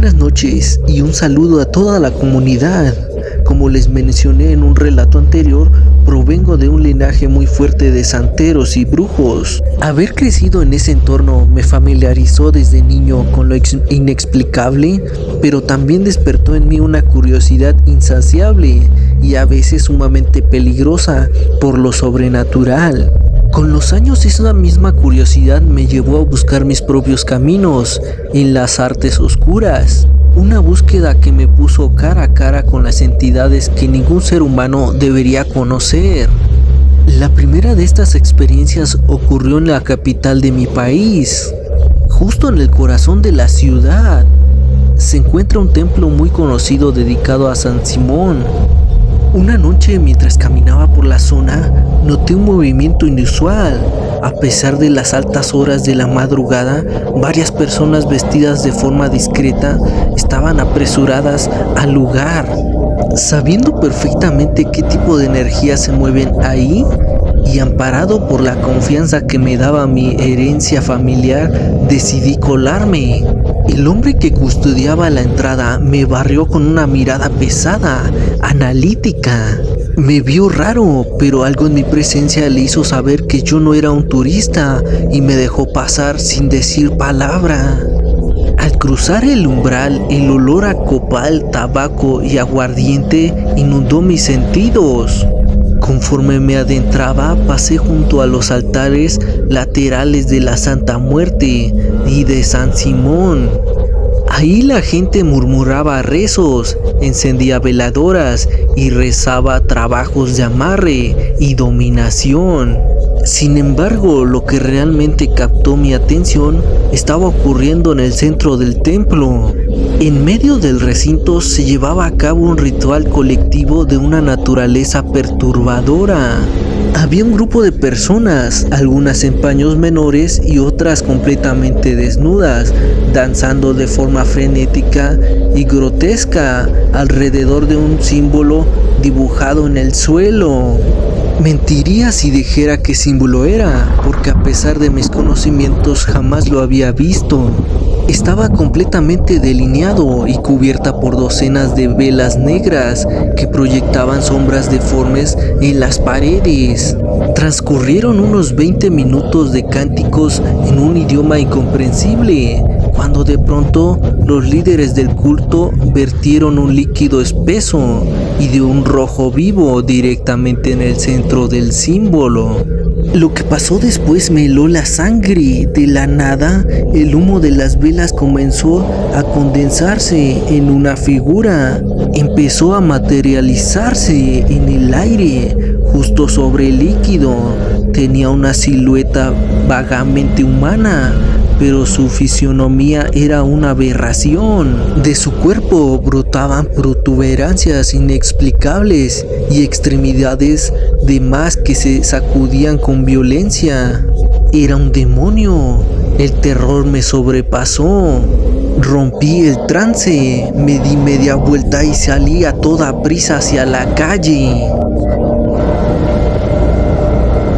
Buenas noches y un saludo a toda la comunidad. Como les mencioné en un relato anterior, provengo de un linaje muy fuerte de santeros y brujos. Haber crecido en ese entorno me familiarizó desde niño con lo inexplicable, pero también despertó en mí una curiosidad insaciable y a veces sumamente peligrosa por lo sobrenatural. Con los años esa misma curiosidad me llevó a buscar mis propios caminos en las artes oscuras. Una búsqueda que me puso cara a cara con las entidades que ningún ser humano debería conocer. La primera de estas experiencias ocurrió en la capital de mi país, justo en el corazón de la ciudad. Se encuentra un templo muy conocido dedicado a San Simón. Una noche mientras caminaba por la zona, noté un movimiento inusual. A pesar de las altas horas de la madrugada, varias personas vestidas de forma discreta estaban apresuradas al lugar. Sabiendo perfectamente qué tipo de energías se mueven ahí, y amparado por la confianza que me daba mi herencia familiar, decidí colarme. El hombre que custodiaba la entrada me barrió con una mirada pesada, analítica. Me vio raro, pero algo en mi presencia le hizo saber que yo no era un turista y me dejó pasar sin decir palabra. Al cruzar el umbral, el olor a copal, tabaco y aguardiente inundó mis sentidos. Conforme me adentraba, pasé junto a los altares laterales de la Santa Muerte y de San Simón. Ahí la gente murmuraba rezos, encendía veladoras y rezaba trabajos de amarre y dominación. Sin embargo, lo que realmente captó mi atención estaba ocurriendo en el centro del templo. En medio del recinto se llevaba a cabo un ritual colectivo de una naturaleza perturbadora. Había un grupo de personas, algunas en paños menores y otras completamente desnudas, danzando de forma frenética y grotesca alrededor de un símbolo dibujado en el suelo. Mentiría si dijera qué símbolo era, porque a pesar de mis conocimientos jamás lo había visto. Estaba completamente delineado y cubierta por docenas de velas negras que proyectaban sombras deformes en las paredes. Transcurrieron unos 20 minutos de cánticos en un idioma incomprensible, cuando de pronto los líderes del culto vertieron un líquido espeso y de un rojo vivo directamente en el centro del símbolo. Lo que pasó después me heló la sangre. De la nada, el humo de las velas comenzó a condensarse en una figura. Empezó a materializarse en el aire, justo sobre el líquido. Tenía una silueta vagamente humana, pero su fisionomía era una aberración. De su cuerpo brotaban protuberancias inexplicables y extremidades de más que se sacudían con violencia. Era un demonio. El terror me sobrepasó. Rompí el trance, me di media vuelta y salí a toda prisa hacia la calle.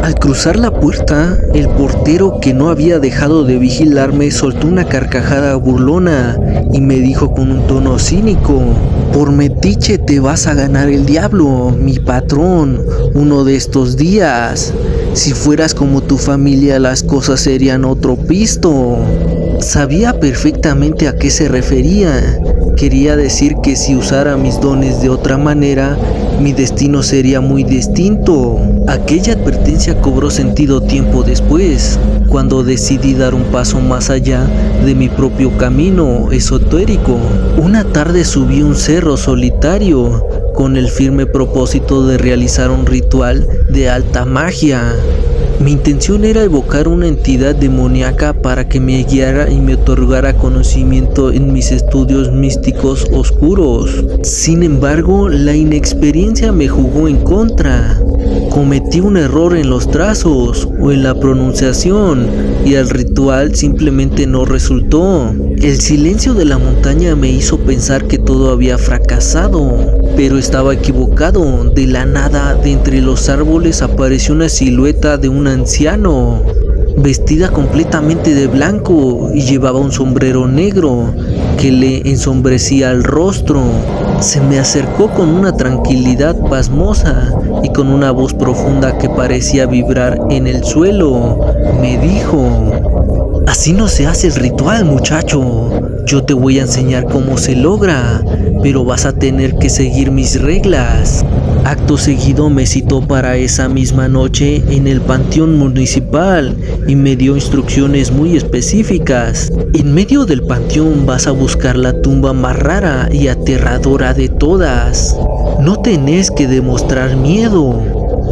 Al cruzar la puerta, el portero, que no había dejado de vigilarme, soltó una carcajada burlona y me dijo con un tono cínico: "Por metiche te vas a ganar el diablo, mi patrón, uno de estos días. Si fueras como tu familia, las cosas serían otro pisto". Sabía perfectamente a qué se refería. Quería decir que si usara mis dones de otra manera, mi destino sería muy distinto. Aquella advertencia cobró sentido tiempo después, cuando decidí dar un paso más allá de mi propio camino esotérico. Una tarde subí un cerro solitario, con el firme propósito de realizar un ritual de alta magia. Mi intención era evocar una entidad demoníaca para que me guiara y me otorgara conocimiento en mis estudios místicos oscuros. Sin embargo, la inexperiencia me jugó en contra. Cometí un error en los trazos o en la pronunciación y el ritual simplemente no resultó. El silencio de la montaña me hizo pensar que todo había fracasado, pero estaba equivocado. De la nada, de entre los árboles apareció una silueta de un anciano. vestida completamente de blanco y llevaba un sombrero negro que le ensombrecía el rostro. Se me acercó con una tranquilidad pasmosa y con una voz profunda que parecía vibrar en el suelo. Me dijo: así no se hace el ritual, muchacho. Yo te voy a enseñar cómo se logra, pero vas a tener que seguir mis reglas. Acto seguido me citó para esa misma noche en el panteón municipal y me dio instrucciones muy específicas. En medio del panteón vas a buscar la tumba más rara y aterradora de todas. No tenés que demostrar miedo.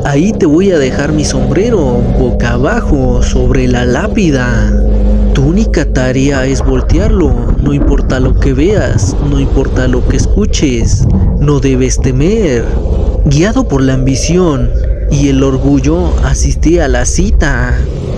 Ahí te voy a dejar mi sombrero boca abajo sobre la lápida. Tu única tarea es voltearlo, no importa lo que veas, no importa lo que escuches, no debes temer. Guiado por la ambición y el orgullo, asistí a la cita.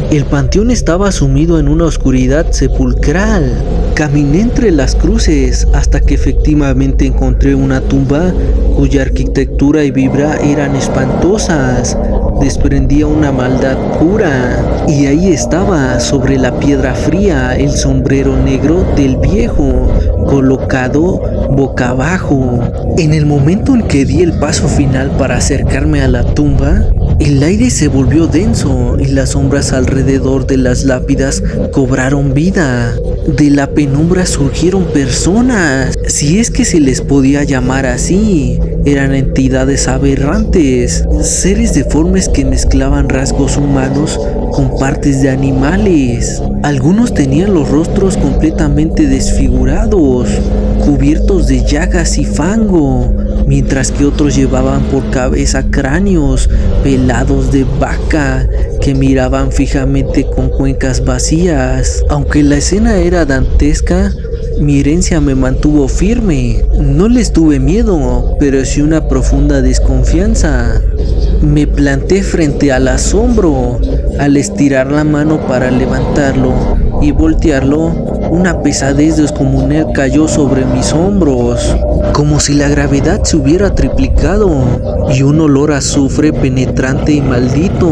El panteón estaba sumido en una oscuridad sepulcral. Caminé entre las cruces hasta que efectivamente encontré una tumba cuya arquitectura y vibra eran espantosas. Desprendía una maldad pura. Y ahí estaba, sobre la piedra fría, el sombrero negro del viejo, colocado boca abajo. En el momento en que di el paso final para acercarme a la tumba, el aire se volvió denso y las sombras alrededor de las lápidas cobraron vida. De la penumbra surgieron personas, si es que se les podía llamar así. Eran entidades aberrantes, seres deformes que mezclaban rasgos humanos con partes de animales. Algunos tenían los rostros completamente desfigurados, cubiertos de llagas y fango, mientras que otros llevaban por cabeza cráneos pelados de vaca que miraban fijamente con cuencas vacías. Aunque la escena era dantesca, mi herencia me mantuvo firme. No les tuve miedo, pero sí una profunda desconfianza. Me planté frente al asombro. Al estirar la mano para levantarlo y voltearlo, una pesadez descomunal cayó sobre mis hombros, como si la gravedad se hubiera triplicado, y un olor a azufre penetrante y maldito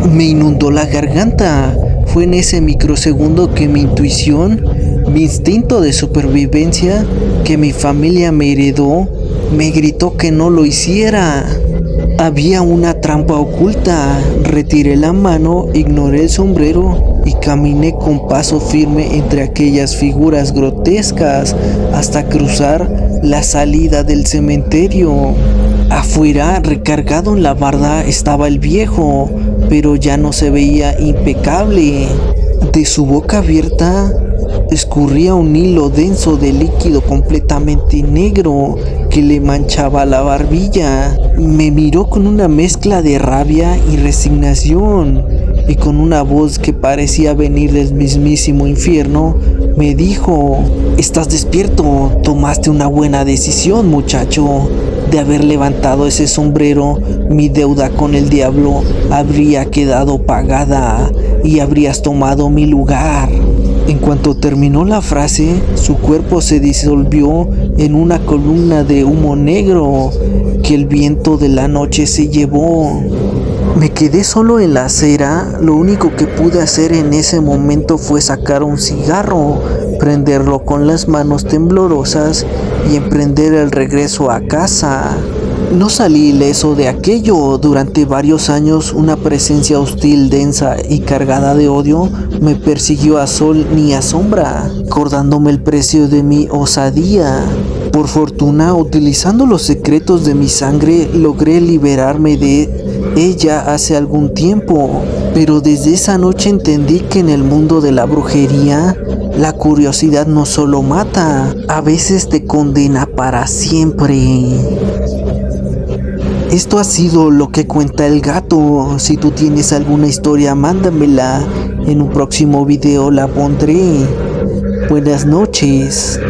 me inundó la garganta. Fue en ese microsegundo que mi intuición, mi instinto de supervivencia que mi familia me heredó, me gritó que no lo hiciera. Había una trampa oculta. Retiré la mano, ignoré el sombrero y caminé con paso firme entre aquellas figuras grotescas hasta cruzar la salida del cementerio. Afuera, recargado en la barda, estaba el viejo, pero ya no se veía impecable. De su boca abierta escurría un hilo denso de líquido completamente negro que le manchaba la barbilla. Me miró con una mezcla de rabia y resignación, y con una voz que parecía venir del mismísimo infierno, me dijo: «Estás despierto, tomaste una buena decisión, muchacho. De haber levantado ese sombrero, mi deuda con el diablo habría quedado pagada y habrías tomado mi lugar». En cuanto terminó la frase, su cuerpo se disolvió en una columna de humo negro que el viento de la noche se llevó. Me quedé solo en la acera. Lo único que pude hacer en ese momento fue sacar un cigarro, prenderlo con las manos temblorosas y emprender el regreso a casa. No salí ileso de aquello. Durante varios años una presencia hostil, densa y cargada de odio me persiguió a sol ni a sombra, recordándome el precio de mi osadía. Por fortuna, utilizando los secretos de mi sangre, logré liberarme de ella hace algún tiempo. Pero desde esa noche entendí que en el mundo de la brujería, la curiosidad no solo mata, a veces te condena para siempre. Esto ha sido lo que cuenta el gato. Si tú tienes alguna historia, mándamela. En un próximo video la pondré. Buenas noches.